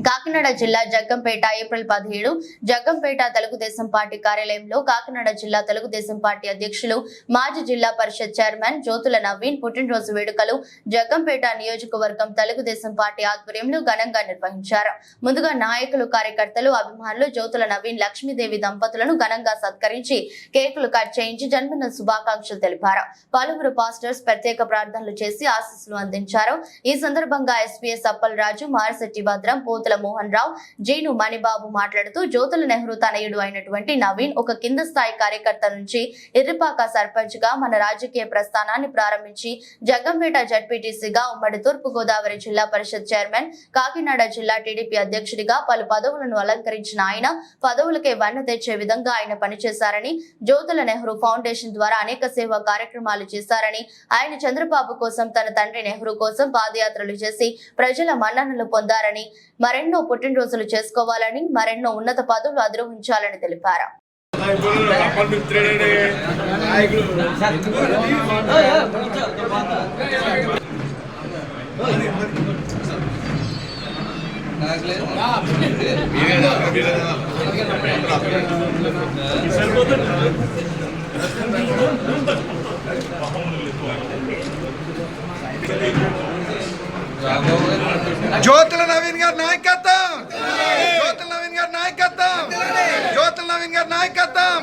కాకినాడ జిల్లా Jaggampeta April 17 Jaggampeta Telugu Desam party కార్యాలయంలో కాకినాడ జిల్లా తెలుగుదేశం పార్టీ అధ్యక్షులు మాజీ జిల్లా పరిషత్ చైర్మన్ జ్యోతుల నవీన్ పుట్టినరోజు వేడుకలు జగ్గంపేట నియోజకవర్గం తెలుగుదేశం పార్టీ ఆధ్వర్యంలో ఘనంగా నిర్వహించారు. ముందుగా నాయకులు, కార్యకర్తలు, అభిమానులు జ్యోతుల నవీన్, లక్ష్మీదేవి దంపతులను ఘనంగా సత్కరించి కేకులు కట్ చేయించి జన్మదిన శుభాకాంక్షలు తెలిపారు. పలువురు పాస్టర్స్ ప్రత్యేక ప్రార్థనలు చేసి ఆశీస్సులు అందించారు. ఈ సందర్భంగా ఎస్పీఎస్ అప్పలరాజు, మారిశెట్టి భద్రం, మోహన్ రావు, జీను మణిబాబు మాట్లాడుతూ జ్యోతుల నెహ్రూ తనయుడు అయినటువంటి నవీన్ ఒక కింద స్థాయి కార్యకర్త నుంచి ఇర్రిపాక సర్పంచ్ గా మన రాజకీయ ప్రస్థానాన్ని ప్రారంభించి జగ్గంపేట జడ్పీటీసీగా, ఉమ్మడి తూర్పు గోదావరి జిల్లా పరిషత్ చైర్మన్, కాకినాడ జిల్లా టీడీపీ అధ్యక్షుడిగా పలు పదవులను అలంకరించిన ఆయన పదవులకే వన్నె తెచ్చే విధంగా ఆయన పనిచేశారని, జ్యోతుల నెహ్రూ ఫౌండేషన్ ద్వారా అనేక సేవా కార్యక్రమాలు చేశారని, ఆయన చంద్రబాబు కోసం, తన తండ్రి నెహ్రూ కోసం పాదయాత్రలు చేసి ప్రజల మన్ననలు పొందారని, మరెన్నో పుట్టినరోజులు చేసుకోవాలని, మరెన్నో ఉన్నత పదవులు అధిరోహించాలని తెలిపారు. జ్యోతుల నవీన్ గారి నాయకత్వం, జ్యోతుల నవీన్ గారి నాయకత్వం, జ్యోతుల నవీన్ గారి నాయకత్వం.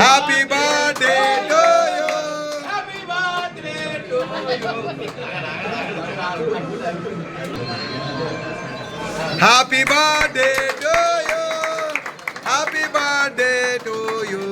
Happy birthday to you. Happy birthday to you. Happy birthday to you. Happy birthday to you.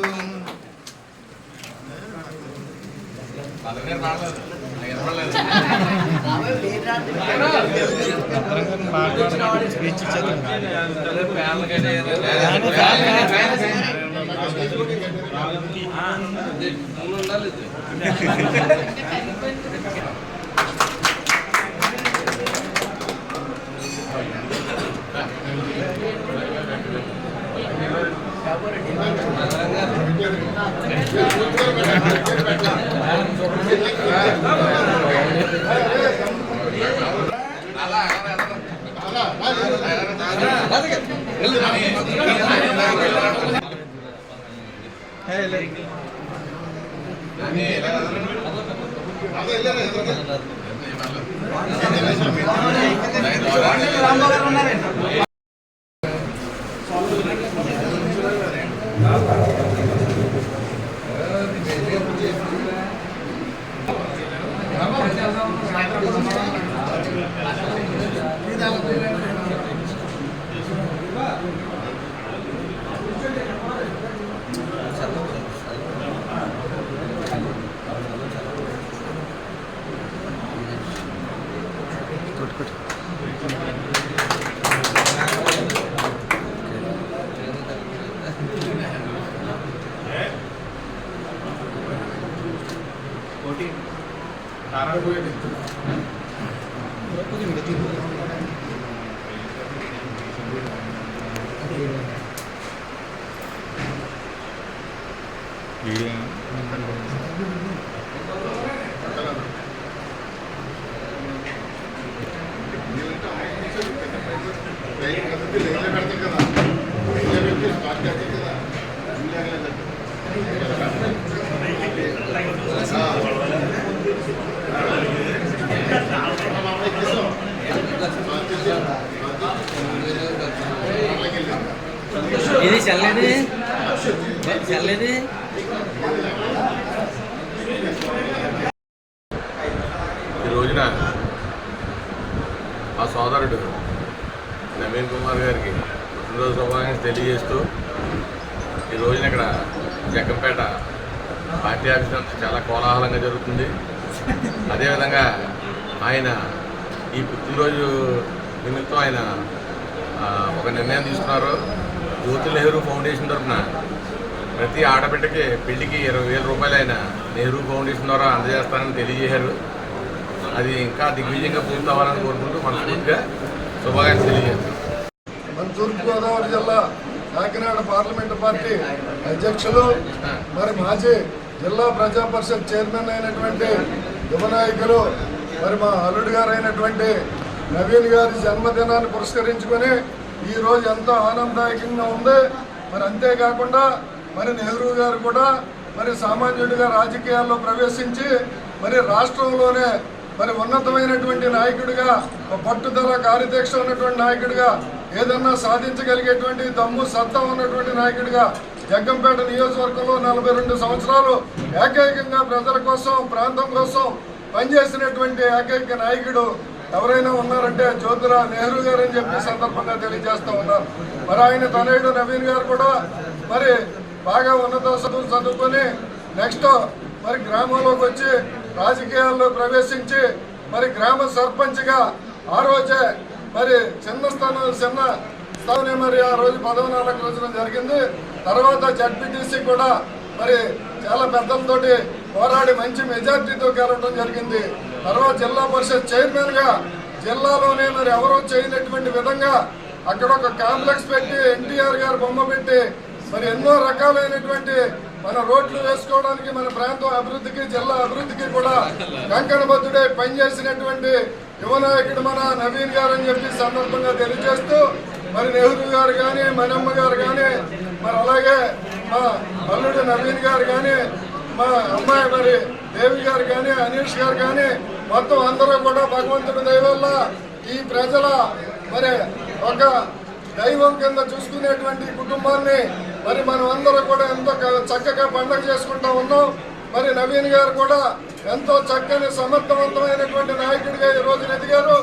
ఇది చల్లది చల్లది ఈ రోజున మా సోదరుడు నవీన్ కుమార్ గారికి పుట్టినరోజు శుభాకాంక్షలు తెలియజేస్తూ ఈ రోజున ఇక్కడ జగ్గంపేట పార్టీ ఆఫీస్ అంతా చాలా కోలాహలంగా జరుగుతుంది. అదేవిధంగా ఆయన ఈ పుట్టినరోజు నిమిత్తం ఆయన ఒక నిర్ణయం తీసుకున్నారు. జ్యోతి నెహ్రూ ఫౌండేషన్ తరఫున ప్రతి ఆడబిడ్డకి పెళ్లికి 20,000 రూపాయలు ఆయన నెహ్రూ ఫౌండేషన్ ద్వారా అందజేస్తానని తెలియజేశారు. అది ఇంకా దిగ్విజయంగా పూర్తవ్వాలని కోరుకుంటూ మనస్ఫూర్తిగా శుభాకాంక్షలు తెలియజేస్తాం. మన తూర్పుగోదావరి జిల్లా కాకినాడ పార్లమెంటు పార్టీ అధ్యక్షులు మరి మాజీ జిల్లా ప్రజా పరిషత్ చైర్మన్ అయినటువంటి యువ నాయకులు మరి మా అల్లుడు గారు అయినటువంటి నవీన్ గారి జన్మదినాన్ని పురస్కరించుకొని ఈరోజు ఎంతో ఆనందదాయకంగా ఉంది. మరి అంతేకాకుండా మరి నెహ్రూ గారు కూడా మరి సామాన్యుడిగా రాజకీయాల్లో ప్రవేశించి మరి రాష్ట్రంలోనే మరి ఉన్నతమైనటువంటి నాయకుడిగా పట్టుదల కార్యదీక్ష ఉన్నటువంటి నాయకుడిగా ఏదన్నా సాధించగలిగేటువంటి దమ్ము సత్తా ఉన్నటువంటి నాయకుడిగా జగ్గంపేట నియోజకవర్గంలో 42 సంవత్సరాలు ఏకైకంగా ప్రజల కోసం ప్రాంతం కోసం పనిచేసినటువంటి ఏకైక నాయకుడు ఎవరైనా ఉన్నారంటే జ్యోతిరావు నెహ్రూ గారు అని చెప్పి సందర్భంగా తెలియజేస్తూ ఉన్నారు. మరి ఆయన తనయుడు నవీన్ గారు కూడా మరి బాగా ఉన్నత చదువుకొని నెక్స్ట్ మరి గ్రామంలోకి వచ్చి రాజకీయాల్లో ప్రవేశించి మరి గ్రామ సర్పంచ్గా ఆ రోజే మరి చిన్న స్థానం మరి ఆ రోజు పదవిని అలంకరించడం జరిగింది. తర్వాత జడ్పీటీసీ కూడా మరి చాలా పెద్దలతోటి పోరాడి మంచి మెజార్టీతో గెలవడం జరిగింది. తర్వాత జిల్లా పరిషత్ చైర్మన్ గా జిల్లాలోనే మరి ఎవరో చేయనటువంటి విధంగా అక్కడ ఒక కాంప్లెక్స్ పెట్టి ఎన్టీఆర్ గారు బొమ్మ పెట్టి మరి ఎన్నో రకాలైనటువంటి మన రోడ్లు వేసుకోవడానికి మన ప్రాంతం అభివృద్ధికి జిల్లా అభివృద్ధికి కూడా కంకణబద్ధుడై పనిచేసినటువంటి యువ నాయకుడు మన నవీన్ గారు అని చెప్పి సందర్భంగా తెలియజేస్తూ మరి నెహ్రూ గారు కానీ మనమ్మ గారు కానీ మరి అలాగే మా అల్లుడు నవీన్ గారు కానీ మా అమ్మాయి మరి దేవి గారు కానీ అనీష్ గారు కానీ మొత్తం అందరూ కూడా భగవంతుడి దయ వల్ల ఈ ప్రజల మరి ఒక దైవం కింద చూసుకునేటువంటి కుటుంబాన్ని మరి మనం అందరూ కూడా ఎంతో చక్కగా పండుగ చేసుకుంటా ఉన్నాం. మరి నవీన్ గారు కూడా ఎంతో చక్కని సమర్థవంతమైనటువంటి నాయకుడిగా ఈ రోజున ఎదిగారు.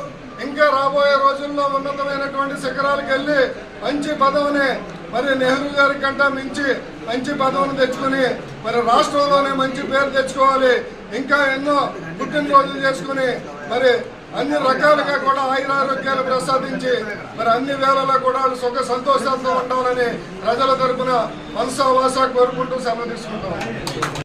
ఇంకా రాబోయే రోజుల్లో ఉన్నతమైనటువంటి శిఖరాలకు వెళ్ళి మంచి పదవిని మరి నెహ్రూ గారి కంటే మించి మంచి పదవిని తెచ్చుకుని మరి రాష్ట్రంలోనే మంచి పేరు తెచ్చుకోవాలి. ఇంకా ఎన్నో పుట్టినరోజులు చేసుకుని మరి అన్ని రకాలుగా కూడా ఆయురారోగ్యాలు ప్రసాదించి మరి అన్ని వేళలా కూడా సుఖ సంతోషాలతో ఉండాలని ప్రజల తరపున మనసా వాసా కోరుకుంటూ సెలవు తీసుకుంటాం.